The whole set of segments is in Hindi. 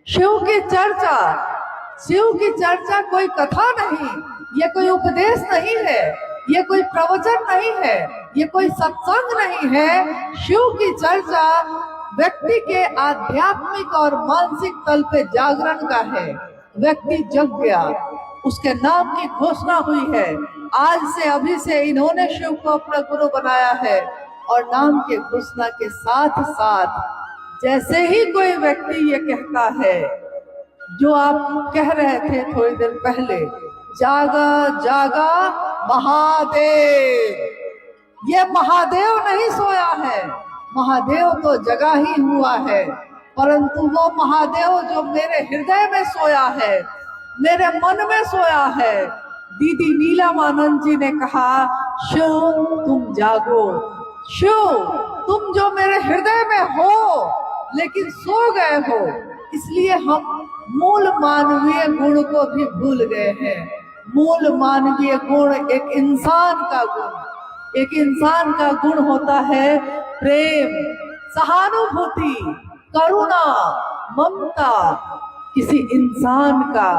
शिव की चर्चा कोई कथा नहीं, ये कोई उपदेश नहीं है, ये कोई प्रवचन नहीं है, ये कोई सत्संग नहीं है। शिव की चर्चा व्यक्ति के आध्यात्मिक और मानसिक तल पे जागरण का है। व्यक्ति जग गया, उसके नाम की घोषणा हुई है। आज से अभी से इन्होंने शिव को अपना गुरु बनाया है। और नाम के घोषणा के साथ साथ जैसे ही कोई व्यक्ति ये कहता है, जो आप कह रहे थे थोड़ी देर पहले, जागा जागा महादेव, ये महादेव नहीं सोया है, महादेव तो जगा ही हुआ है। परंतु वो महादेव जो मेरे हृदय में सोया है, मेरे मन में सोया है। दीदी नीलमानंद जी ने कहा, शिव तुम जागो, शिव तुम जो मेरे हृदय में हो लेकिन सो गए हो, इसलिए हम मूल मानवीय गुण को भी भूल गए हैं। मूल मानवीय गुण एक इंसान का गुण, एक इंसान का गुण होता है प्रेम, सहानुभूति, करुणा, ममता। किसी इंसान का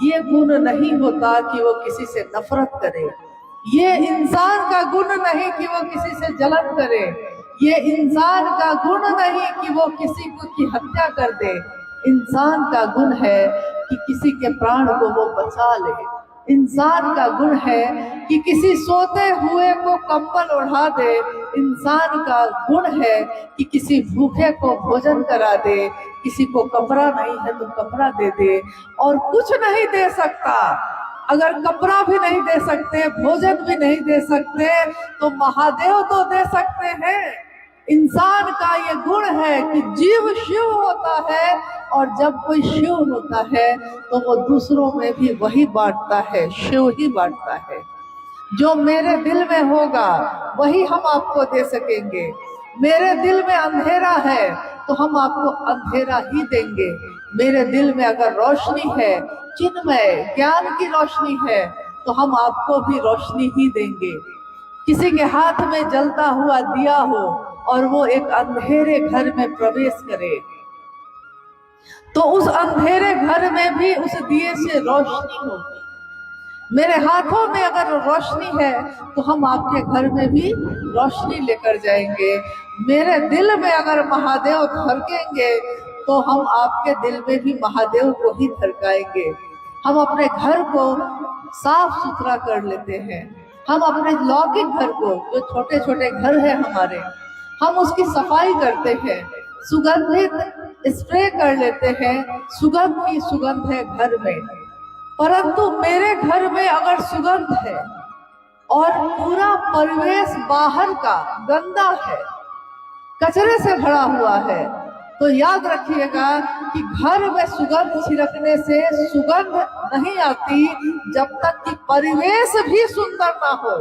ये गुण नहीं होता कि वो किसी से नफरत करे, ये इंसान का गुण नहीं कि वो किसी से जलन करे, ये इंसान का गुण नहीं कि वो किसी को की हत्या कर दे। इंसान का गुण है कि किसी के प्राण को वो बचा ले। इंसान का गुण है कि किसी सोते हुए को कंबल ओढ़ा दे। इंसान का गुण है कि किसी भूखे को भोजन करा दे, किसी को कपड़ा नहीं है तो कपड़ा दे दे। और कुछ नहीं दे सकता, अगर कपड़ा भी नहीं दे सकते, भोजन भी नहीं दे सकते, तो महादेव तो दे सकते हैं। इंसान का ये गुण है कि जीव शिव होता है, और जब कोई शिव होता है तो वो दूसरों में भी वही बांटता है, शिव ही बांटता है। जो मेरे दिल में होगा वही हम आपको दे सकेंगे। मेरे दिल में अंधेरा है तो हम आपको अंधेरा ही देंगे। मेरे दिल में अगर रोशनी है, चिन्मय ज्ञान की रोशनी है, तो हम आपको भी रोशनी ही देंगे। किसी के हाथ में जलता हुआ दिया हो और वो एक अंधेरे घर में प्रवेश करे, तो उस अंधेरे घर में भी उस दिए से रोशनी होगी। मेरे हाथों में अगर रोशनी है तो हम आपके घर में भी रोशनी लेकर जाएंगे। मेरे दिल में अगर महादेव धड़केंगे तो हम आपके दिल में भी महादेव को ही धड़काएंगे। हम अपने घर को साफ सुथरा कर लेते हैं। हम अपने लौकिक घर को, जो छोटे छोटे घर है हमारे, हम उसकी सफाई करते हैं, सुगंधित स्प्रे कर लेते हैं। सुगंध ही सुगंध है घर में। परंतु मेरे घर में अगर सुगंध है और पूरा परिवेश बाहर का गंदा है, कचरे से भरा हुआ है, तो याद रखिएगा कि घर में सुगंध छिड़कने से सुगंध नहीं आती जब तक कि परिवेश भी सुंदर ना हो।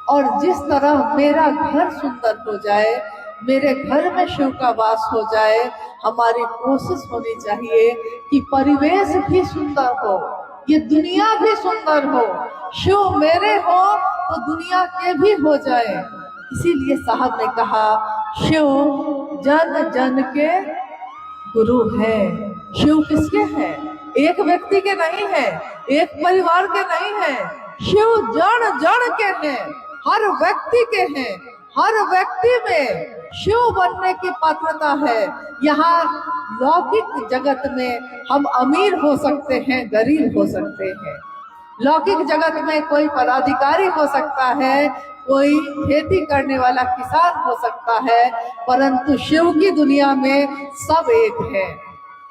और जिस तरह मेरा घर सुंदर हो जाए, मेरे घर में शिव का वास हो जाए, हमारी कोशिश होनी चाहिए कि परिवेश भी सुंदर हो, ये दुनिया भी सुंदर हो। शिव मेरे हो तो दुनिया के भी हो जाए। इसीलिए साहब ने कहा, शिव जन जन के गुरु है। शिव किसके हैं? एक व्यक्ति के नहीं है, एक परिवार के नहीं है। शिव जन जन के हैं, हर व्यक्ति के हैं। हर व्यक्ति में शिव बनने की पात्रता है। यहाँ लौकिक जगत में हम अमीर हो सकते हैं, गरीब हो सकते हैं। लौकिक जगत में कोई पदाधिकारी हो सकता है, कोई खेती करने वाला किसान हो सकता है, परंतु शिव की दुनिया में सब एक है।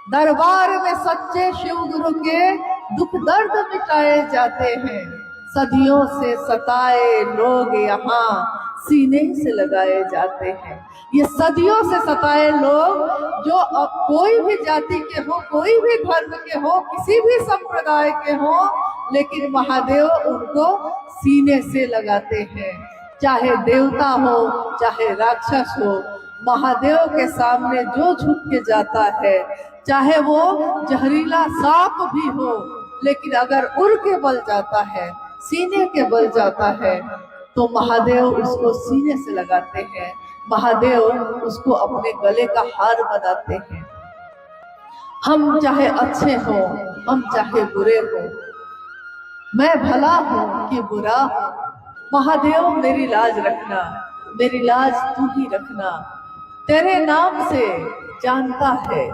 दरबार में सच्चे शिव गुरु के दुख दर्द मिटाए जाते हैं। सदियों से सताए लोग यहाँ सीने से लगाए जाते हैं। ये सदियों से सताए लोग, जो अब कोई भी जाति के हो, कोई भी धर्म के हो, किसी भी संप्रदाय के हो, लेकिन महादेव उनको सीने से लगाते हैं। चाहे देवता हो, चाहे राक्षस हो, महादेव के सामने जो झुक के जाता है, चाहे वो जहरीला सांप भी हो, लेकिन अगर उड़ के बल जाता है, सीने के बल जाता है, तो महादेव उसको सीने से लगाते हैं। महादेव उसको अपने गले का हार बनाते हैं। हम चाहे अच्छे हो, हम चाहे बुरे हो, मैं भला हूँ कि बुरा हूँ, महादेव मेरी लाज रखना, मेरी लाज तू ही रखना। तेरे नाम से जानता है,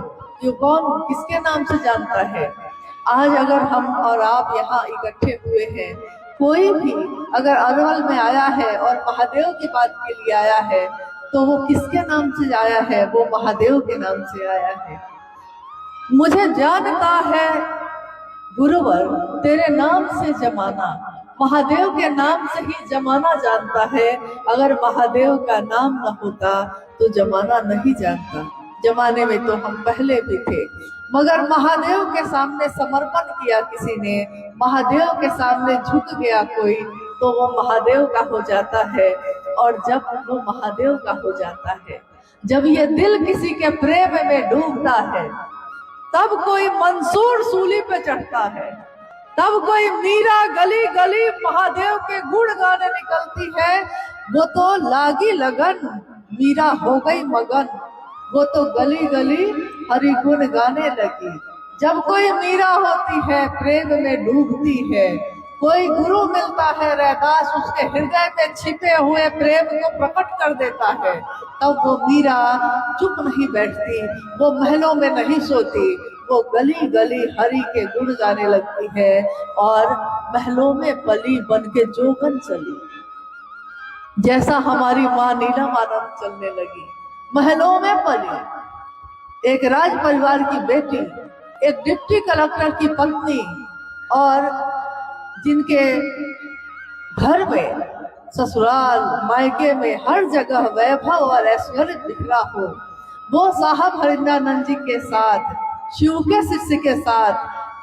जो कौन किसके नाम से जानता है। आज अगर हम और आप यहाँ इकट्ठे हुए हैं, कोई भी अगर अरवल में आया है और महादेव की बात के लिए आया है, तो वो किसके नाम से आया है? वो महादेव के नाम से आया है। मुझे जानता है गुरुवर तेरे नाम से जमाना, महादेव के नाम से ही जमाना जानता है। अगर महादेव का नाम न होता तो जमाना नहीं जानता। जमाने में तो हम पहले भी थे, मगर महादेव के सामने समर्पण किया किसी ने, महादेव के सामने झुक गया कोई, तो वो महादेव का हो जाता है। और जब वो महादेव का हो जाता है, जब ये दिल किसी के प्रेम में डूबता है, तब कोई मंसूर सूली पे चढ़ता है, तब कोई मीरा गली गली महादेव के गुण गाने निकलती है। वो तो लागी लगन, मीरा हो गई मगन, वो तो गली गली हरि गुण गाने लगी। जब कोई मीरा होती है, प्रेम में डूबती है, कोई गुरु मिलता है रैदास, उसके हृदय में छिपे हुए प्रेम को प्रकट कर देता है, तब वो मीरा चुप नहीं बैठती, वो महलों में नहीं सोती, वो गली गली हरि के गुण गाने लगती है और महलों में पली बन के जोगन चली। जैसा हमारी माँ नीलम आनंद चलने लगी, महलों में पली, एक राज परिवार की बेटी, एक डिप्टी कलेक्टर की पत्नी, और जिनके घर में, ससुराल मायके में हर जगह वैभव और ऐश्वर्य बिखरा हो, वो साहब हरिंद्रानंद जी के साथ, शिव के शिष्य के साथ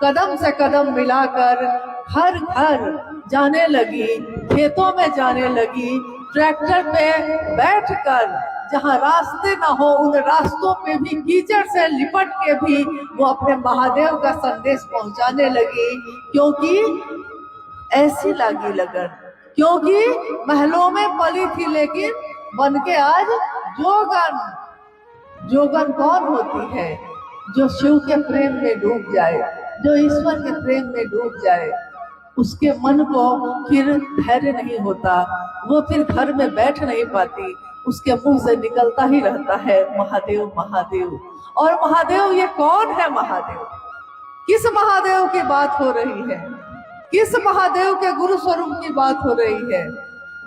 कदम से कदम मिलाकर घर घर जाने लगी, खेतों में जाने लगी, ट्रैक्टर पे बैठकर जहाँ रास्ते ना हो उन रास्तों पे भी कीचड़ से लिपट के भी वो अपने महादेव का संदेश पहुंचाने लगी। क्योंकि ऐसी लागी लगन, क्योंकि महलों में पली थी लेकिन बन के आज जोगन। जोगन कौन होती है? जो शिव के प्रेम में डूब जाए, जो ईश्वर के प्रेम में डूब जाए, उसके मन को फिर धैर्य नहीं होता, वो फिर घर में बैठ नहीं पाती, उसके मुंह से निकलता ही रहता है महादेव महादेव। और महादेव ये कौन है? महादेव किस महादेव की बात हो रही है? किस महादेव के गुरु स्वरूप की बात हो रही है?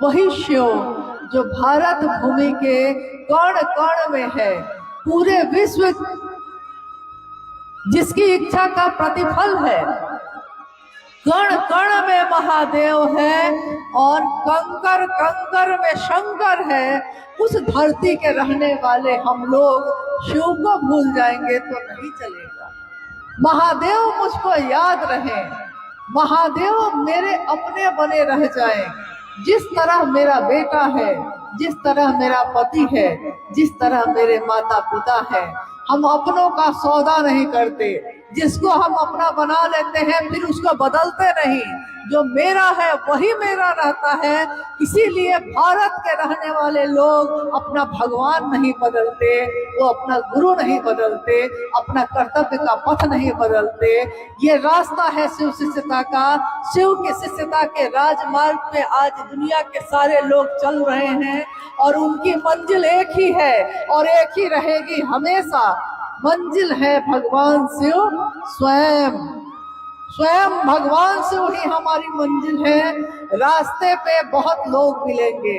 वही शिव जो भारत भूमि के कण कण में है, पूरे विश्व जिसकी इच्छा का प्रतिफल है, कण कण में महादेव है और कंकर कंकर में शंकर है। उस धरती के रहने वाले हम लोग शिव को भूल जाएंगे तो नहीं चलेगा। महादेव मुझको याद रहे, महादेव मेरे अपने बने रह जाएं। जिस तरह मेरा बेटा है, जिस तरह मेरा पति है, जिस तरह मेरे माता पिता है, हम अपनों का सौदा नहीं करते। जिसको हम अपना बना लेते हैं फिर उसको बदलते नहीं, जो मेरा है वही मेरा रहता है। इसीलिए भारत के रहने वाले लोग अपना भगवान नहीं बदलते, वो अपना गुरु नहीं बदलते, अपना कर्तव्य का पथ नहीं बदलते। ये रास्ता है शिव शिष्यता का। शिव के शिष्यता के राजमार्ग पे आज दुनिया के सारे लोग चल रहे हैं और उनकी मंजिल एक ही है और एक ही रहेगी हमेशा। मंजिल है भगवान शिव स्वयं। स्वयं भगवान शिव ही हमारी मंजिल है। रास्ते पे बहुत लोग मिलेंगे,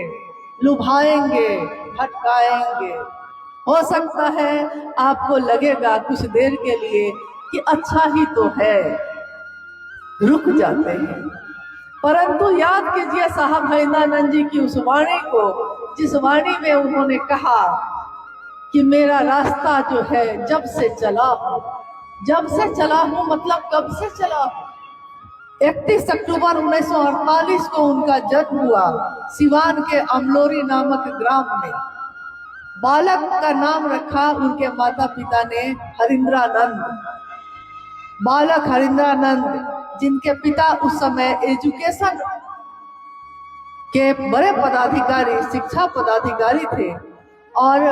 लुभाएंगे, भटकाएंगे। हो सकता है आपको लगेगा कुछ देर के लिए कि अच्छा ही तो है, रुक जाते हैं, परंतु याद कीजिए साहब हरिंद्रानंद जी की उस वाणी को, जिस वाणी में उन्होंने कहा कि मेरा रास्ता जो है जब से चला हूं, जब से चला हूं मतलब कब से चला हूं। 31 अक्टूबर 1948 को उनका जन्म हुआ सिवान के अमलोरी नामक ग्राम में। बालक का नाम रखा उनके माता पिता ने हरिंद्रानंद, बालक हरिंद्रानंद, जिनके पिता उस समय एजुकेशन के बड़े पदाधिकारी, शिक्षा पदाधिकारी थे और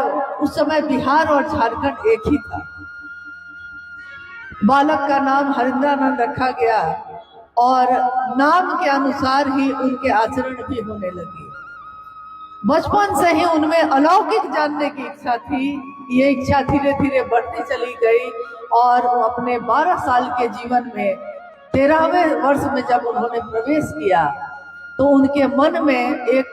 उस समय बिहार और झारखंड एक ही था। बालक का नाम हरिंद्रानंद रखा गया और नाम के अनुसार ही उनके आचरण भी होने लगे। बचपन से ही उनमें अलौकिक जानने की इच्छा थी। ये इच्छा धीरे धीरे बढ़ती चली गई और अपने 12 साल के जीवन में 13वें वर्ष में जब उन्होंने प्रवेश किया तो उनके मन में एक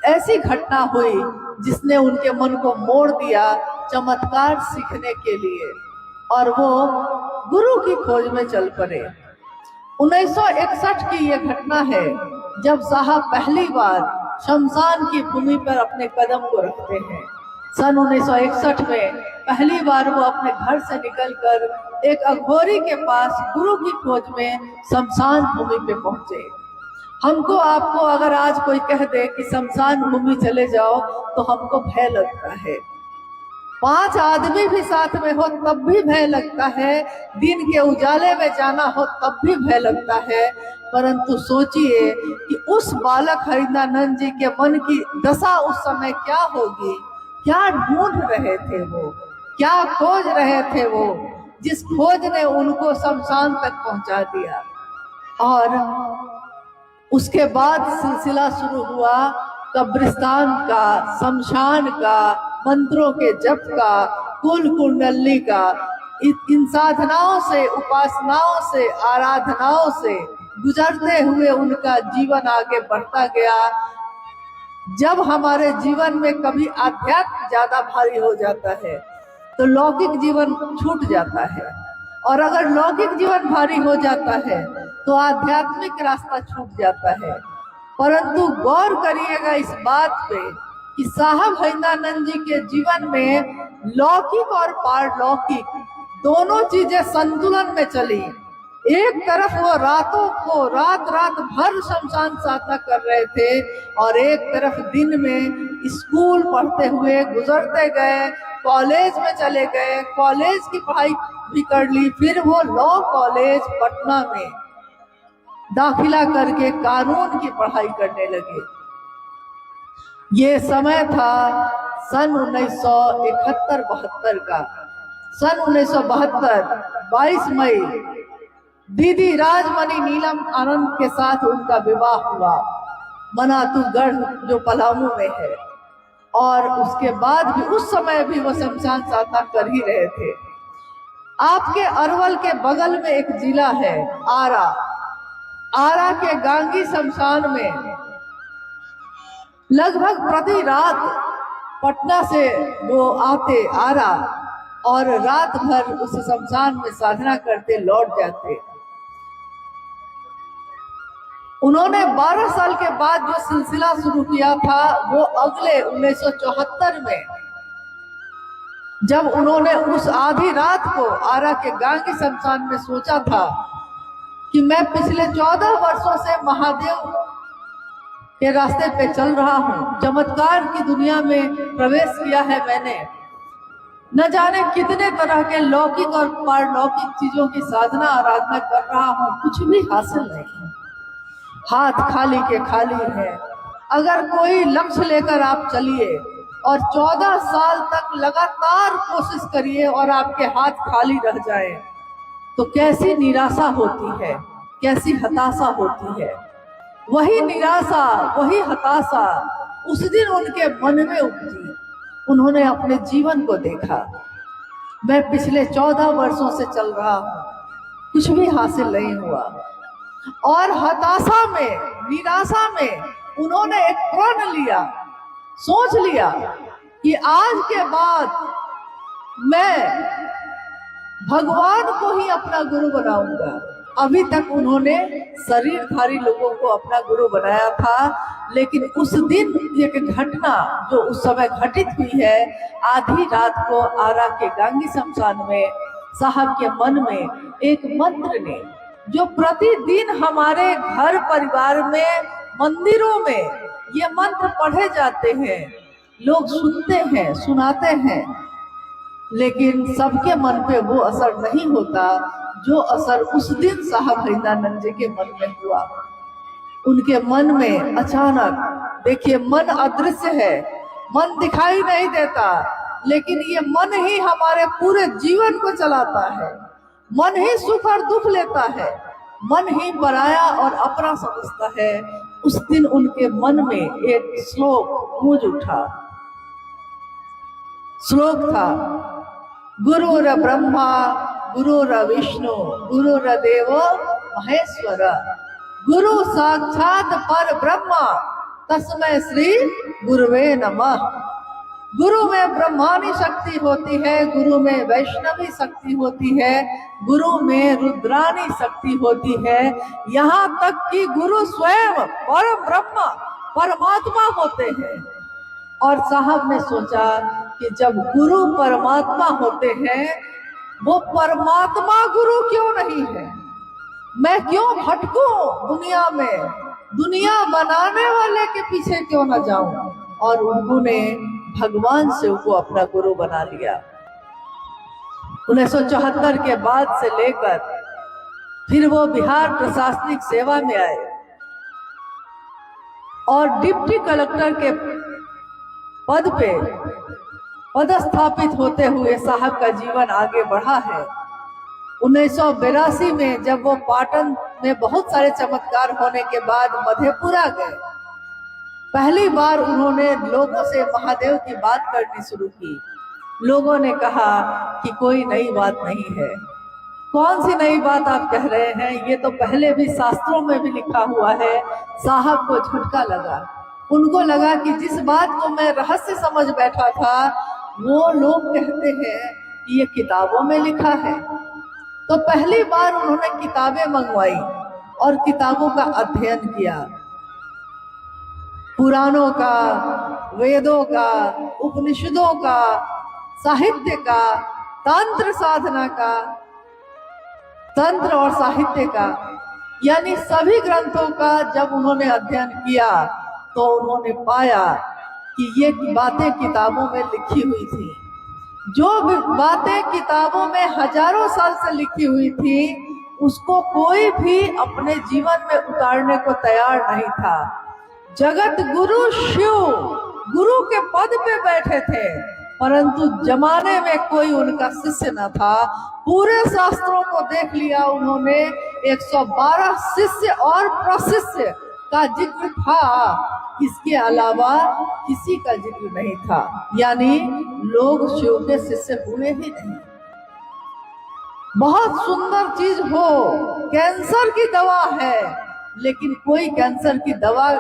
ऐसी घटना हुई जिसने उनके मन को मोड़ दिया चमत्कार सीखने के लिए, और वो गुरु की खोज में चल पड़े। 1961 की ये घटना है जब साहब पहली बार शमशान की भूमि पर अपने कदम को रखते हैं। सन 1961 में पहली बार वो अपने घर से निकलकर एक अघोरी के पास गुरु की खोज में शमशान भूमि पे पहुंचे। हमको आपको अगर आज कोई कह दे कि शमशान भूमि चले जाओ तो हमको भय लगता है। 5 आदमी भी साथ में हो तब भी भय लगता है, दिन के उजाले में जाना हो तब भी भय लगता है। परंतु सोचिए कि उस बालक हरिंद्रानंद जी के मन की दशा उस समय क्या होगी, क्या ढूंढ रहे थे वो, क्या खोज रहे थे वो, जिस खोज ने उनको शमशान तक पहुंचा दिया। और उसके बाद सिलसिला शुरू हुआ कब्रिस्तान का, शमशान का, मंत्रों के जप का, कुल कुंडली का। इन साधनाओं से, उपासनाओं से, आराधनाओं से गुजरते हुए उनका जीवन आगे बढ़ता गया। जब हमारे जीवन में कभी आध्यात्म ज्यादा भारी हो जाता है तो लौकिक जीवन छूट जाता है, और अगर लौकिक जीवन भारी हो जाता है तो आध्यात्मिक रास्ता छूट जाता है। परंतु गौर करिएगा इस बात पे कि साहब हरिंद्रानंद जी के जीवन में लौकिक और पारलौकिक दोनों चीजें संतुलन में चली। एक तरफ वो रातों को रात भर शमशान साधना कर रहे थे और एक तरफ दिन में स्कूल पढ़ते हुए गुजरते गए, कॉलेज में चले गए, कॉलेज की पढ़ाई भी कर ली, फिर वो लॉ कॉलेज पटना में दाखिला करके कानून की पढ़ाई करने लगे। ये समय था सन 1971-72 का। सन 1972 22 मई दीदी राजमणि नीलम आनंद के साथ उनका विवाह हुआ मनातूगढ़ जो पलामू में है, और उसके बाद भी उस समय भी वो शमशान साधना कर ही रहे थे। आपके अरवल के बगल में एक जिला है आरा। आरा के गांगी शमशान में लगभग प्रति रात पटना से वो आते आरा और रात भर उस शमशान में साधना करते लौट जाते। उन्होंने 12 साल के बाद जो सिलसिला शुरू किया था वो अगले 1974 में, जब उन्होंने उस आधी रात को आरा के गांगी शमशान में सोचा था कि मैं पिछले 14 वर्षों से महादेव के रास्ते पे चल रहा हूँ, चमत्कार की दुनिया में प्रवेश किया है मैंने, न जाने कितने तरह के लौकिक और पारलौकिक चीजों की साधना आराधना कर रहा हूँ, कुछ भी हासिल नहीं है, हाथ खाली के खाली है। अगर कोई लक्ष्य लेकर आप चलिए और 14 साल तक लगातार कोशिश करिए और आपके हाथ खाली रह जाए तो कैसी निराशा होती है, कैसी हताशा होती है। वही निराशा, वही हताशा उस दिन उनके मन में उपजी। उन्होंने अपने जीवन को देखा, मैं पिछले 14 वर्षों से चल रहा हूँ, कुछ भी हासिल नहीं हुआ, और हताशा में, निराशा में उन्होंने एक प्रण लिया, सोच लिया कि आज के बाद मैं भगवान को ही अपना गुरु बनाऊंगा। अभी तक उन्होंने शरीरधारी लोगों को अपना गुरु बनाया था, लेकिन उस दिन एक घटना जो उस समय घटित हुई है, आधी रात को आरा के गांगी शमशान में साहब के मन में एक मंत्र ने, जो प्रतिदिन हमारे घर परिवार में, मंदिरों में ये मंत्र पढ़े जाते हैं, लोग सुनते हैं, सुनाते हैं, लेकिन सबके मन पे वो असर नहीं होता जो असर उस दिन साहब हरिंद्रानंद जी के मन में हुआ। उनके मन में अचानक, देखिए मन अदृश्य है, मन दिखाई नहीं देता, लेकिन ये मन ही हमारे पूरे जीवन को चलाता है। मन ही सुख और दुख लेता है, मन ही पराया और अपना समझता है। उस दिन उनके मन में एक श्लोक गूंज उठा। श्लोक था, गुरुर ब्रह्मा गुरुर विष्णु गुरुर्देव महेश्वर, गुरु साक्षात पर ब्रह्मा तस्मै श्री गुरुवे नमः। गुरु में ब्रह्मानी शक्ति होती है, गुरु में वैष्णवी शक्ति होती है, गुरु में रुद्रानी शक्ति होती है, यहाँ तक कि गुरु स्वयं परम ब्रह्म परमात्मा होते हैं। और साहब ने सोचा कि जब गुरु परमात्मा होते हैं, वो परमात्मा गुरु क्यों नहीं है? मैं क्यों भटकूं दुनिया में, दुनिया बनाने वाले के पीछे क्यों न जाऊं? और उन्होंने भगवान शिव को अपना गुरु बना लिया। 1974 के बाद से लेकर फिर वो बिहार प्रशासनिक सेवा में आए और डिप्टी कलेक्टर के पद पे पदस्थापित होते हुए साहब का जीवन आगे बढ़ा है। 1982 में जब वो पाटन में बहुत सारे चमत्कार होने के बाद मधेपुरा गए, पहली बार उन्होंने लोगों से महादेव की बात करनी शुरू की। लोगों ने कहा कि कोई नई बात नहीं है। कौन सी नई बात आप कह रहे हैं? ये तो पहले भी शास्त्रों में भी लिखा हुआ है। साहब को झटका लगा। उनको लगा कि जिस बात को मैं रहस्य समझ बैठा था, वो लोग कहते हैं कि ये किताबों में लिखा है। तो पहली बार उन्होंने किताबें मंगवाई और किताबों का अध्ययन किया, पुराणों का, वेदों का, उपनिषदों का, साहित्य का, तंत्र साधना का, तंत्र और साहित्य का, यानी सभी ग्रंथों का जब उन्होंने अध्ययन किया तो उन्होंने पाया कि ये बातें किताबों में लिखी हुई थी। जो बातें किताबों में हजारों साल से लिखी हुई थी, उसको कोई भी अपने जीवन में उतारने को तैयार नहीं था। जगत गुरु शिव गुरु के पद पे बैठे थे, परंतु जमाने में कोई उनका शिष्य न था। पूरे शास्त्रों को देख लिया उन्होंने, 112 शिष्य और प्रशिष्य का जिक्र था, इसके अलावा किसी का जिक्र नहीं था। यानी लोग शिव के शिष्य हुए ही नहीं। बहुत सुंदर चीज हो, कैंसर की दवा है, लेकिन कोई कैंसर की दवा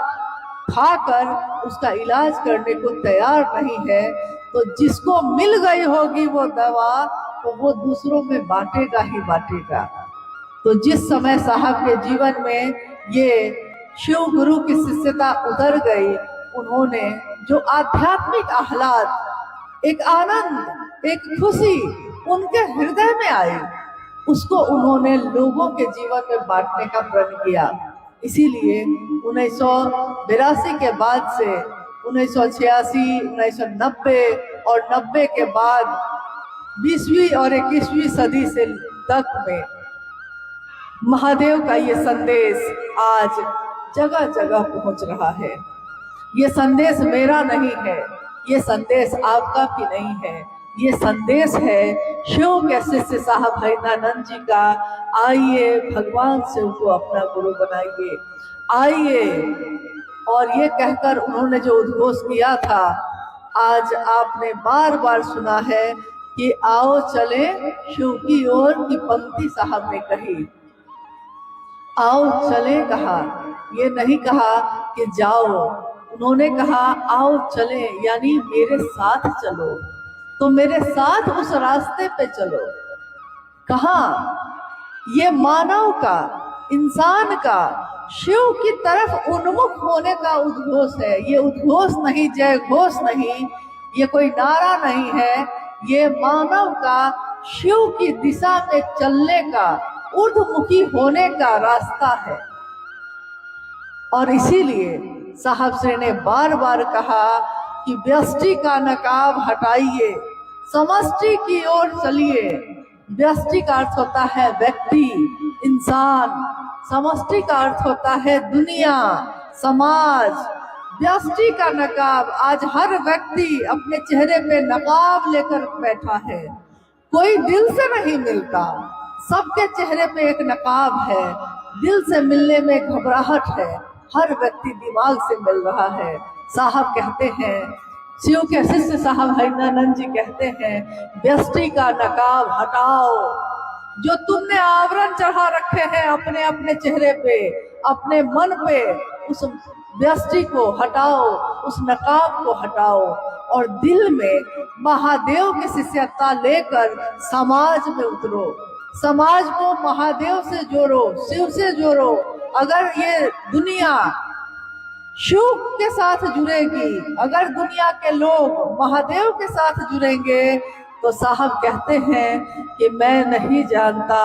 खाकर उसका इलाज करने को तैयार नहीं है। तो जिसको मिल गई होगी वो दवा, तो वो दूसरों में बांटेगा ही बांटेगा। तो जिस समय साहब के जीवन में ये शिव गुरु की शिष्यता उतर गई, उन्होंने जो आध्यात्मिक आह्लाद, एक आनंद, एक खुशी उनके हृदय में आई, उसको उन्होंने लोगों के जीवन में बांटने का प्रण किया। इसीलिए 1982 के बाद से 1986, 1990 और 90 के बाद 20वीं और 21वीं सदी से तक में महादेव का ये संदेश आज जगह जगह पहुंच रहा है। ये संदेश मेरा नहीं है, ये संदेश आपका भी नहीं है, ये संदेश है शिव के शिष्य साहब हरिनानंद जी का। आइए भगवान शिव को अपना गुरु बनाइए, आइए। और ये कहकर उन्होंने जो उद्घोष किया था, आज आपने बार बार सुना है कि आओ चले शिव की ओर की पंक्ति साहब ने कही। आओ चले कहा, ये नहीं कहा कि जाओ, उन्होंने कहा आओ चले, यानी मेरे साथ चलो। तो मेरे साथ उस रास्ते पे चलो। कहाँ? ये मानव का, इंसान का शिव की तरफ उन्मुख होने का उद्घोष है। ये उद्घोष नहीं, जय घोष नहीं, ये कोई नारा नहीं है, ये मानव का शिव की दिशा में चलने का, ऊर्ध्वमुखी होने का रास्ता है। और इसीलिए साहब श्री ने बार बार कहा कि व्यष्टि का नकाब हटाइए, समष्टि की ओर चलिए। व्यष्टि का अर्थ होता है व्यक्ति, इंसान, समष्टि का अर्थ होता है दुनिया, समाज। व्यष्टि का नकाब, आज हर व्यक्ति अपने चेहरे पे नकाब लेकर बैठा है, कोई दिल से नहीं मिलता, सबके चेहरे पे एक नकाब है, दिल से मिलने में घबराहट है, हर व्यक्ति दिमाग से मिल रहा है। साहब कहते हैं, शिव के शिष्य साहब हरिनानंद जी कहते हैं, व्यष्टि का नकाब हटाओ। जो तुमने आवरण चढ़ा रखे हैं अपने अपने चेहरे पे, अपने मन पे, उस व्यष्टि को हटाओ, उस नकाब को हटाओ और दिल में महादेव की शिष्यता लेकर समाज में उतरो। समाज को महादेव से जोड़ो, शिव से जोड़ो। अगर ये दुनिया शिव के साथ जुड़ेगी, अगर दुनिया के लोग महादेव के साथ जुड़ेंगे, तो साहब कहते हैं कि मैं नहीं जानता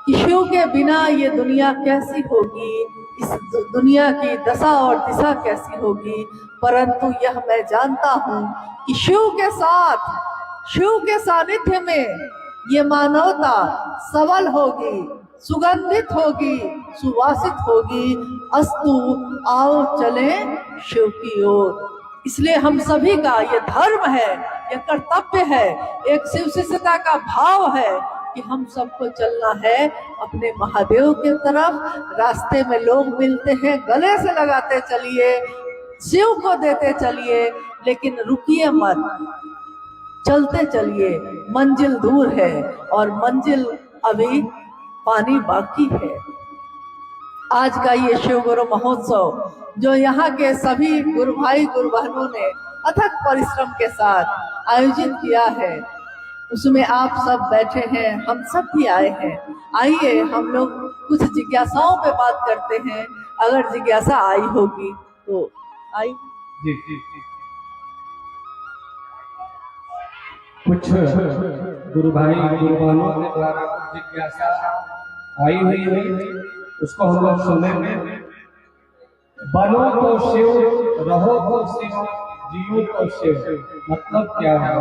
कि शिव के बिना ये दुनिया कैसी होगी, इस दुनिया की दशा और दिशा कैसी होगी, परंतु यह मैं जानता हूँ कि शिव के साथ, शिव के सानिध्य में ये मानवता सबल होगी, सुगंधित होगी, सुवासित होगी। अस्तु, आओ चले शिव की ओर। इसलिए हम सभी का ये धर्म है, ये कर्तव्य है, एक शिव शिष्यता का भाव है कि हम सबको चलना है अपने महादेव की तरफ। रास्ते में लोग मिलते हैं, गले से लगाते चलिए, शिव को देते चलिए, लेकिन रुकिए मत, चलते चलिए। मंजिल दूर है और मंजिल अभी पानी बाकी है। आज का ये शिव गुरु महोत्सव जो यहाँ के सभी गुरु भाई गुरु बहनों ने अथक परिश्रम के साथ आयोजित किया है, उसमें आप सब बैठे हैं, हम सब भी आए हैं। आइए हम लोग कुछ जिज्ञासाओं पे बात करते हैं, अगर जिज्ञासा आई होगी तो आई। जी जी जी। कुछ गुरु भाई गुरु बहनों के द्वारा कुछ जिज्ञासा आई हुई है, उसको हम लोग सुनेंगे। बनो तो शिव, रहो तो शिव, जियो तो शिव, मतलब क्या है?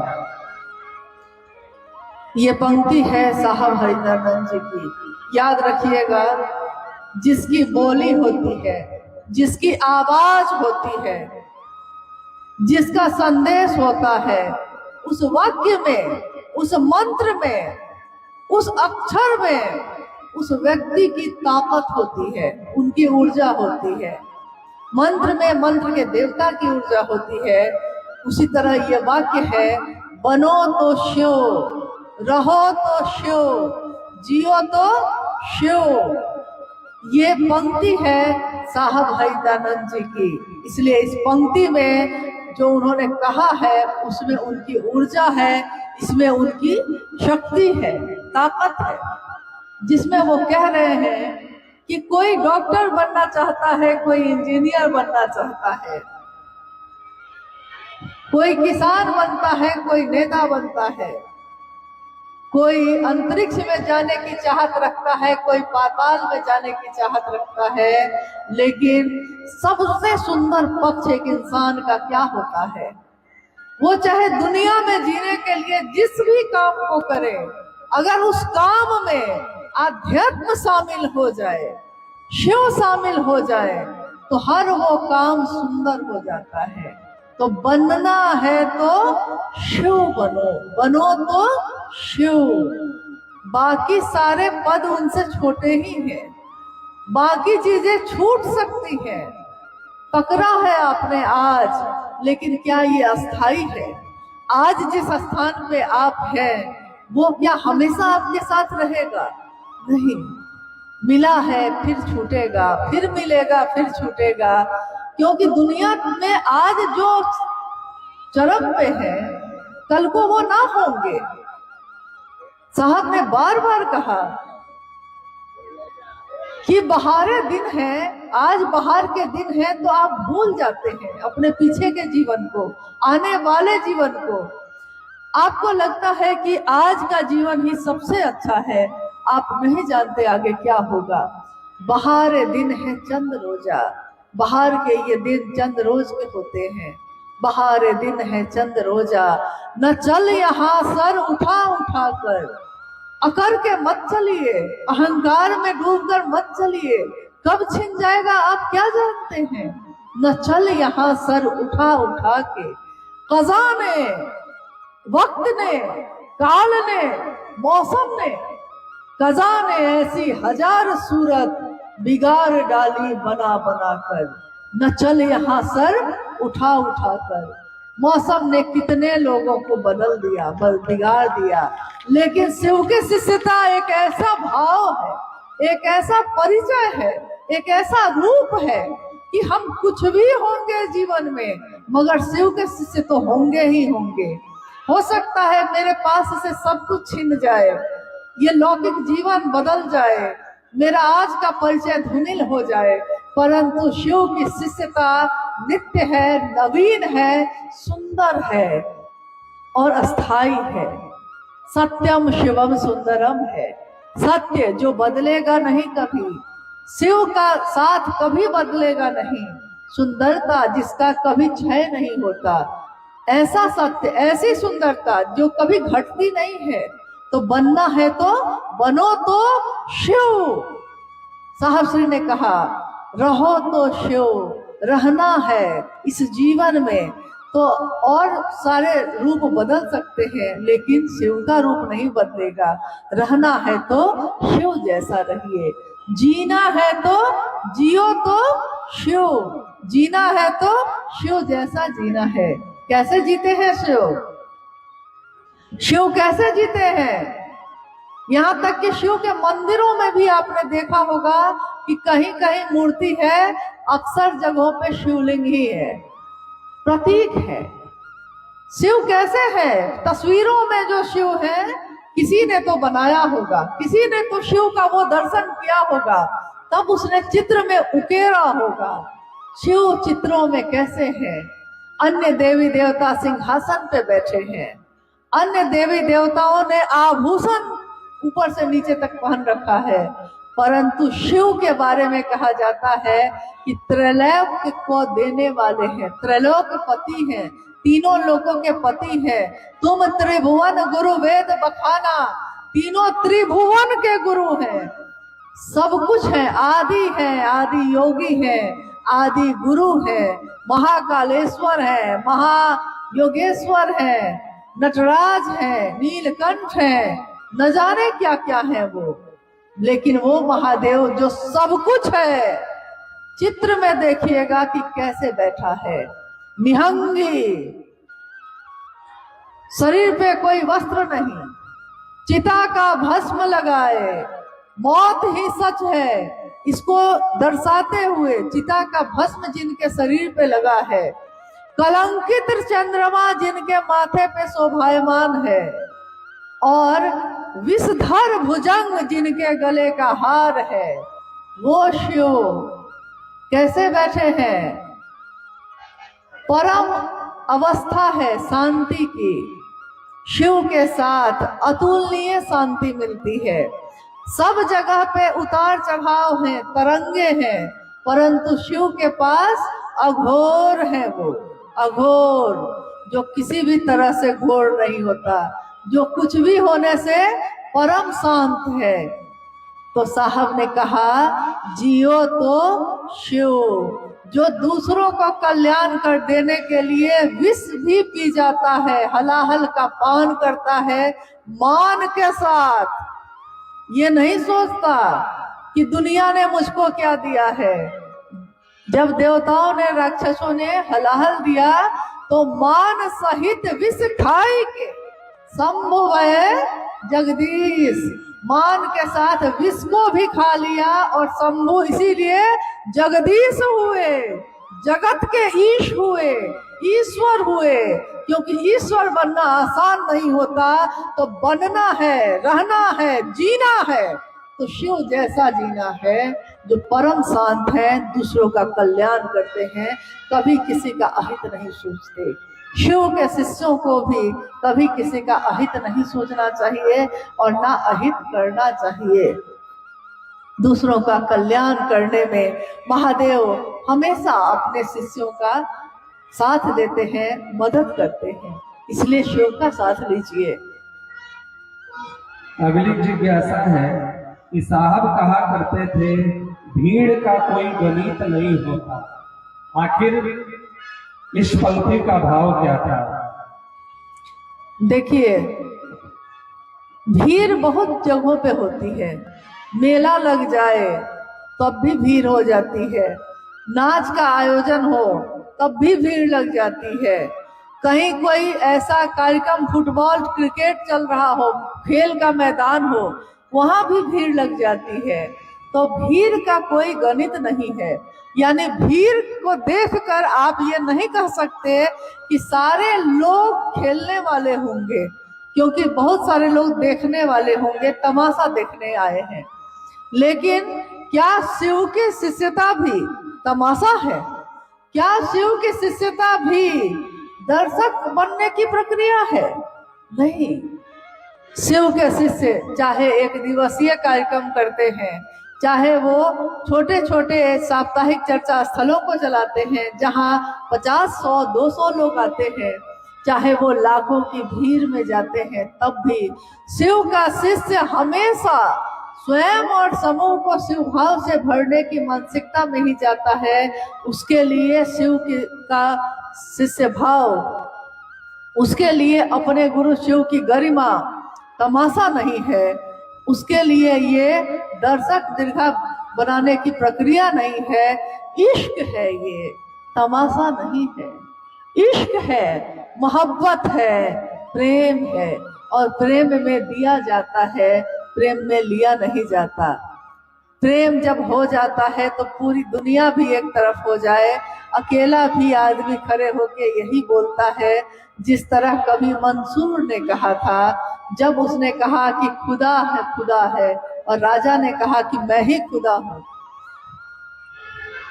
ये पंक्ति है साहब हरिनानंद जी की। याद रखिएगा, जिसकी बोली होती है, जिसकी आवाज होती है, जिसका संदेश होता है, उस वाक्य में, उस मंत्र में, उस अक्षर में उस व्यक्ति की ताकत होती है, उनकी ऊर्जा होती है। मंत्र में मंत्र के देवता की ऊर्जा होती है। उसी तरह ये वाक्य है, बनो तो शिव, रहो तो शिव, जियो तो शिव। ये पंक्ति है साहब हरिनानंद जी की। इसलिए इस पंक्ति में जो उन्होंने कहा है उसमें उनकी ऊर्जा है, इसमें उनकी शक्ति है, ताकत है, जिसमें वो कह रहे हैं कि कोई डॉक्टर बनना चाहता है, कोई इंजीनियर बनना चाहता है, कोई किसान बनता है, कोई नेता बनता है, कोई अंतरिक्ष में जाने की चाहत रखता है, कोई पाताल में जाने की चाहत रखता है, लेकिन सबसे सुंदर पक्ष एक इंसान का क्या होता है? वो चाहे दुनिया में जीने के लिए जिस भी काम को करे, अगर उस काम में आध्यात्म शामिल हो जाए, शिव शामिल हो जाए, तो हर वो काम सुंदर हो जाता है। तो बनना है तो शिव बनो, बनो तो शिव। बाकी सारे पद उनसे छोटे ही हैं, बाकी चीजें छूट सकती हैं। पकड़ा है आपने आज, लेकिन क्या ये अस्थाई है? आज जिस स्थान पे आप हैं वो क्या हमेशा आपके साथ रहेगा? नहीं, मिला है फिर छूटेगा, फिर मिलेगा फिर छूटेगा। क्योंकि दुनिया में आज जो चरम पे है, कल को वो ना होंगे। साहब ने बार बार कहा कि बहारे दिन है, आज बहार के दिन है, तो आप भूल जाते हैं अपने पीछे के जीवन को, आने वाले जीवन को। आपको लगता है कि आज का जीवन ही सबसे अच्छा है, आप नहीं जानते आगे क्या होगा। बहार दिन है चंद रोजा, बहार के ये दिन चंद रोज के होते हैं। बहार दिन है चंद रोजा, न चल यहाँ सर उठा उठा कर, अकर के मत चलिए, अहंकार में डूबकर मत चलिए, कब छिन जाएगा आप क्या जानते हैं। न चल यहाँ सर उठा उठा के, कज़ा ने, वक्त ने, काल ने, मौसम ने कज़ा ने ऐसी हजार सूरत बिगाड़ डाली बना बना कर, न चल यहाँ सर उठा उठा कर। मौसम ने कितने लोगों को बदल दिया, बिगाड़ दिया, लेकिन शिव की शिष्यता एक ऐसा भाव है, एक ऐसा परिचय है, एक ऐसा रूप है कि हम कुछ भी होंगे जीवन में, मगर शिव के शिष्य तो होंगे ही होंगे। हो सकता है मेरे पास से सब कुछ छिन जाए, ये लौकिक जीवन बदल जाए, मेरा आज का परिचय धूमिल हो जाए, परंतु शिव की शिष्यता नित्य है, नवीन है, सुंदर है और अस्थाई है। सत्यम शिवम सुंदरम है, सत्य जो बदलेगा नहीं कभी, शिव का साथ कभी बदलेगा नहीं, सुंदरता जिसका कभी क्षय नहीं होता, ऐसा सत्य, ऐसी सुंदरता जो कभी घटती नहीं है। तो बनना है तो बनो तो शिव। साहब श्री ने कहा रहो तो शिव, रहना है इस जीवन में तो और सारे रूप बदल सकते हैं, लेकिन शिव का रूप नहीं बदलेगा। रहना है तो शिव जैसा रहिए, जीना है तो जियो तो शिव, जीना है तो शिव जैसा जीना है। कैसे जीते हैं शिव? शिव कैसे जीते हैं? यहाँ तक कि शिव के मंदिरों में भी आपने देखा होगा कि कहीं कहीं मूर्ति है, अक्सर जगहों पे शिवलिंग ही है, प्रतीक है। शिव कैसे है? तस्वीरों में जो शिव है किसी ने तो बनाया होगा, किसी ने तो शिव का वो दर्शन किया होगा, तब उसने चित्र में उकेरा होगा। शिव चित्रों में कैसे हैं? अन्य देवी देवता सिंहासन पे बैठे हैं, अन्य देवी देवताओं ने आभूषण ऊपर से नीचे तक पहन रखा है, परंतु शिव के बारे में कहा जाता है कि त्रैलोक को देने वाले हैं, त्रैलोक पति हैं, तीनों लोकों के पति हैं। तुम त्रिभुवन गुरु वेद बखाना, तीनों त्रिभुवन के गुरु हैं, सब कुछ है, आदि है, आदि योगी है, आदि गुरु है, महाकालेश्वर है, महायोगेश्वर है, नटराज है, नीलकंठ है, न जाने क्या क्या है वो, लेकिन वो महादेव जो सब कुछ है, चित्र में देखिएगा कि कैसे बैठा है, निहंगी, शरीर पे कोई वस्त्र नहीं, चिता का भस्म लगाए, मौत ही सच है, इसको दर्शाते हुए चिता का भस्म जिनके शरीर पे लगा है, कलंकित चंद्रमा जिनके माथे पे शोभायमान है, और विषधर भुजंग जिनके गले का हार है, वो शिव कैसे बैठे हैं? परम अवस्था है शांति की, शिव के साथ अतुलनीय शांति मिलती है। सब जगह पे उतार चढ़ाव हैं, तरंगे हैं, परंतु शिव के पास अघोर है, वो अघोर जो किसी भी तरह से घोर नहीं होता, जो कुछ भी होने से परम शांत है। तो साहब ने कहा जियो तो शिव, जो दूसरों को कल्याण कर देने के लिए विष भी पी जाता है, हलाहल का पान करता है मान के साथ, ये नहीं सोचता कि दुनिया ने मुझको क्या दिया है। जब देवताओं ने, राक्षसों ने हलाहल दिया तो मान सहित विष खाई के शंभु वै जगदीश, मान के साथ विष को भी खा लिया और शंभु इसीलिए जगदीश हुए, जगत के ईश हुए, ईश्वर हुए, क्योंकि ईश्वर बनना आसान नहीं होता, तो बनना है, रहना है, जीना है तो शिव जैसा जीना है, जो परम शांत है, दूसरों का कल्याण करते हैं, कभी किसी का अहित नहीं सोचते। शिव के शिष्यों को भी कभी किसी का अहित नहीं सोचना चाहिए और ना अहित करना चाहिए। दूसरों का कल्याण करने में महादेव हमेशा अपने शिष्यों का साथ देते हैं, मदद करते हैं, इसलिए शिव का साथ लीजिए। अगली जिज्ञासा है कि साहब कहा करते थे भीड़ का कोई गणित नहीं होता, आखिर इस पंक्ति का भाव क्या था? देखिए, भीड़ बहुत जगहों पे होती है, मेला लग जाए तब भी भीड़ हो जाती है, नाच का आयोजन हो तब भी भीड़ लग जाती है, कहीं कोई ऐसा कार्यक्रम फुटबॉल क्रिकेट चल रहा हो, खेल का मैदान हो, वहां भी भीड़ लग जाती है। तो भीड़ का कोई गणित नहीं है। यानी भीड़ को देखकर आप ये नहीं कह सकते कि सारे लोग खेलने वाले होंगे, क्योंकि बहुत सारे लोग देखने वाले होंगे, तमाशा देखने आए हैं। लेकिन क्या शिव की शिष्यता भी तमाशा है? क्या शिव की शिष्यता भी दर्शक बनने की प्रक्रिया है? नहीं। शिव के शिष्य चाहे एक दिवसीय कार्यक्रम करते हैं, चाहे वो छोटे छोटे साप्ताहिक चर्चा स्थलों को चलाते हैं जहां 50, 100, 200 लोग आते हैं, चाहे वो लाखों की भीड़ में जाते हैं, तब भी शिव का शिष्य हमेशा स्वयं और समूह को शिव भाव से भरने की मानसिकता में ही जाता है। उसके लिए शिव का शिष्य भाव, उसके लिए अपने गुरु शिव की गरिमा तमाशा नहीं है, उसके लिए ये दर्शक दीर्घा बनाने की प्रक्रिया नहीं है, इश्क है, ये तमाशा नहीं है। इश्क है, मोहब्बत है, प्रेम है, और प्रेम में दिया जाता है, प्रेम में लिया नहीं जाता। प्रेम जब हो जाता है तो पूरी दुनिया भी एक तरफ हो जाए, अकेला भी आदमी खड़े होके यही बोलता है, जिस तरह कभी मंसूर ने कहा था, जब उसने कहा कि खुदा है, खुदा है, और राजा ने कहा कि मैं ही खुदा हूँ।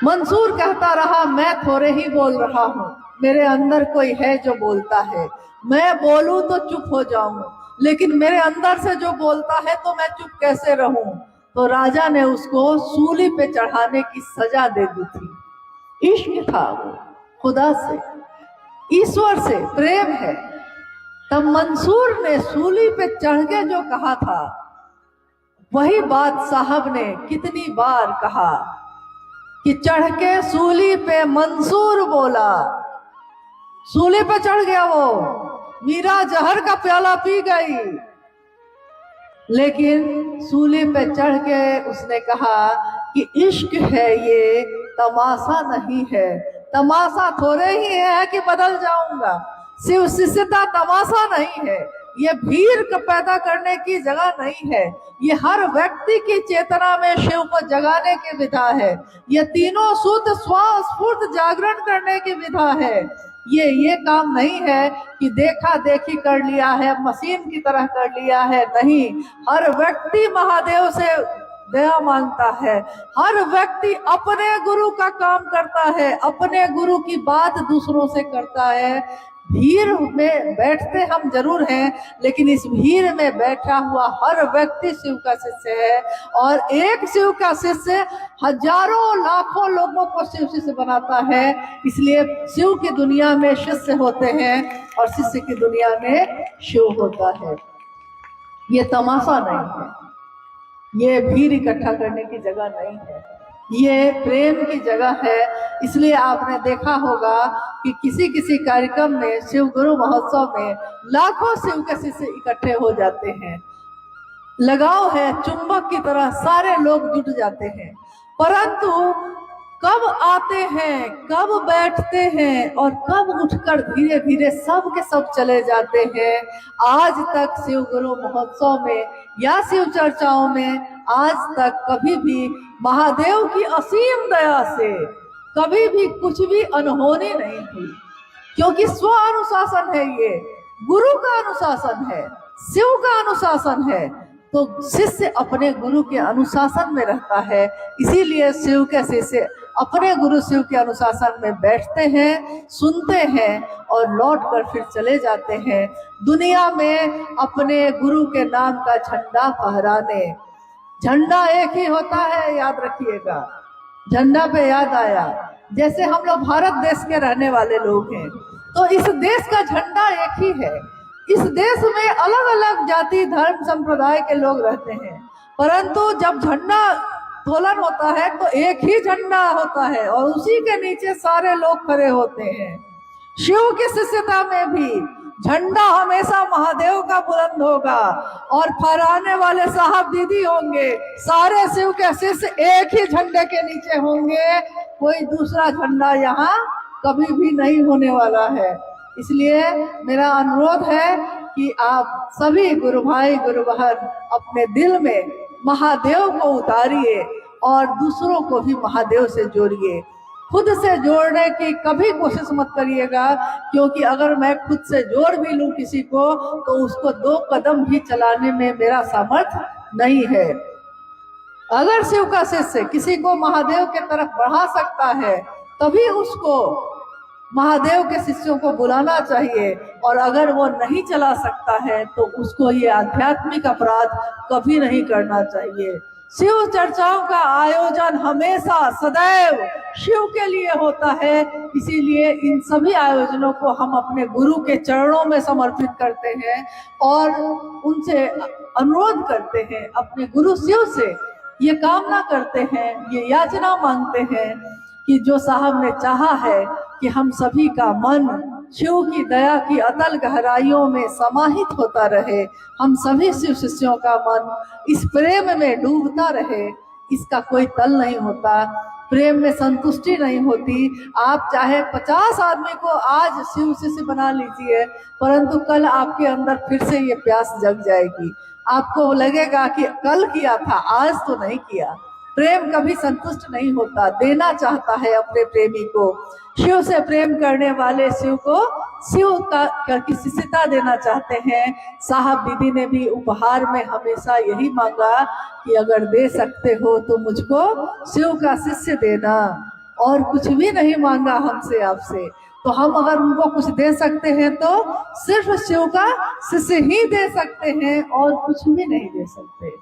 मंसूर कहता रहा, मैं थोड़े ही बोल रहा हूँ, मेरे अंदर कोई है जो बोलता है, मैं बोलूं तो चुप हो जाऊं, लेकिन मेरे अंदर से जो बोलता है तो मैं चुप कैसे रहूं? तो राजा ने उसको सूली पे चढ़ाने की सजा दे दी थी। इश्क था वो, खुदा से, ईश्वर से प्रेम है। तब मंसूर ने सूली पे चढ़ के जो कहा था, वही बात साहब ने कितनी बार कहा कि चढ़ के सूली पे मंसूर बोला। सूली पे चढ़ गया वो, मीरा जहर का प्याला पी गई, लेकिन सूली पे चढ़ के उसने कहा कि इश्क है ये, तमाशा नहीं है। तमाशा थोड़े ही है कि बदल जाऊंगा। शिव शिष्यता तमाशा नहीं है, ये भीड़ को पैदा करने की जगह नहीं है, ये हर व्यक्ति की चेतना में शिव को जगाने की विधा है, ये तीनों शुद्ध स्वस्फूर्त जागरण करने की विधा है। ये काम नहीं है कि देखा देखी कर लिया है, मशीन की तरह कर लिया है, नहीं। हर व्यक्ति महादेव से दया मांगता है, हर व्यक्ति अपने गुरु का काम करता है, अपने गुरु की बात दूसरों से करता है। भीड़ में बैठते हम जरूर हैं, लेकिन इस भीड़ में बैठा हुआ हर व्यक्ति शिव का शिष्य है, और एक शिव का शिष्य हजारों लाखों लोगों को शिव शिष्य बनाता है। इसलिए शिव की दुनिया में शिष्य होते हैं और शिष्य की दुनिया में शिव होता है। ये तमाशा नहीं है, ये भीड़ इकट्ठा करने की जगह नहीं है, ये प्रेम की जगह है। इसलिए आपने देखा होगा कि किसी किसी कार्यक्रम में, शिव गुरु महोत्सव में लाखों शिव के शिष्य इकट्ठे हो जाते हैं, लगाव है, चुंबक की तरह सारे लोग जुट जाते हैं, परंतु कब आते हैं, कब बैठते हैं और कब उठकर धीरे धीरे सब के सब चले जाते हैं। आज तक शिव गुरु महोत्सव में या शिव चर्चाओं में आज तक कभी भी महादेव की असीम दया से कभी भी कुछ भी अनहोनी नहीं हुई, क्योंकि स्व अनुशासन है, ये गुरु का अनुशासन है, शिव का अनुशासन है, तो शिष्य अपने गुरु के अनुशासन में रहता है। इसीलिए शिव के शिष्य अपने गुरु शिव के अनुशासन में बैठते हैं, सुनते हैं और लौट कर फिर चले जाते हैं, दुनिया में अपने गुरु के नाम का झंडा फहराने। झंडा एक ही होता है, याद रखिएगा। झंडा पे याद आया, जैसे हम लोग भारत देश के रहने वाले लोग हैं, तो इस देश का झंडा एक ही है। इस देश में अलग अलग जाति धर्म संप्रदाय के लोग रहते हैं, परंतु जब झंडा तोलन होता है तो एक ही झंडा होता है और उसी के नीचे सारे लोग खड़े होते हैं। शिव की शिष्यता में भी झंडा हमेशा महादेव का बुलंद होगा और फहराने वाले साहब दीदी होंगे। सारे शिव के शिष्य एक ही झंडे के नीचे होंगे, कोई दूसरा झंडा यहाँ कभी भी नहीं होने वाला है। इसलिए मेरा अनुरोध है कि आप सभी गुरु भाई गुरु बहन अपने दिल में महादेव को उतारिए और दूसरों को भी महादेव से जोड़िए। खुद से जोड़ने की कभी कोशिश मत करिएगा, क्योंकि अगर मैं खुद से जोड़ भी लूं किसी को तो उसको 2 कदम भी चलाने में मेरा सामर्थ्य नहीं है। अगर शिव का शिष्य किसी को महादेव के तरफ बढ़ा सकता है तभी उसको महादेव के शिष्यों को बुलाना चाहिए, और अगर वो नहीं चला सकता है तो उसको ये आध्यात्मिक अपराध कभी नहीं करना चाहिए। शिव चर्चाओं का आयोजन हमेशा सदैव शिव के लिए होता है, इसीलिए इन सभी आयोजनों को हम अपने गुरु के चरणों में समर्पित करते हैं और उनसे अनुरोध करते हैं, अपने गुरु शिव से ये कामना करते हैं, ये याचना मांगते हैं कि जो साहब ने चाहा है कि हम सभी का मन शिव की दया की अतल गहराइयों में समाहित होता रहे, हम सभी शिव शिष्यों का मन इस प्रेम में डूबता रहे, इसका कोई तल नहीं होता, प्रेम में संतुष्टि नहीं होती। आप चाहे 50 आदमी को आज शिव शिष्य बना लीजिए, परंतु कल आपके अंदर फिर से ये प्यास जग जाएगी। आपको लगेगा कि कल किया था, आज तो नहीं किया। प्रेम कभी संतुष्ट नहीं होता, देना चाहता है अपने प्रेमी को। शिव से प्रेम करने वाले शिव को शिव की शिष्यता देना चाहते हैं। साहब दीदी ने भी उपहार में हमेशा यही मांगा कि अगर दे सकते हो तो मुझको शिव का शिष्य देना, और कुछ भी नहीं मांगा हमसे आपसे। तो हम अगर उनको कुछ दे सकते हैं तो सिर्फ शिव का शिष्य ही दे सकते हैं और कुछ भी नहीं दे सकते।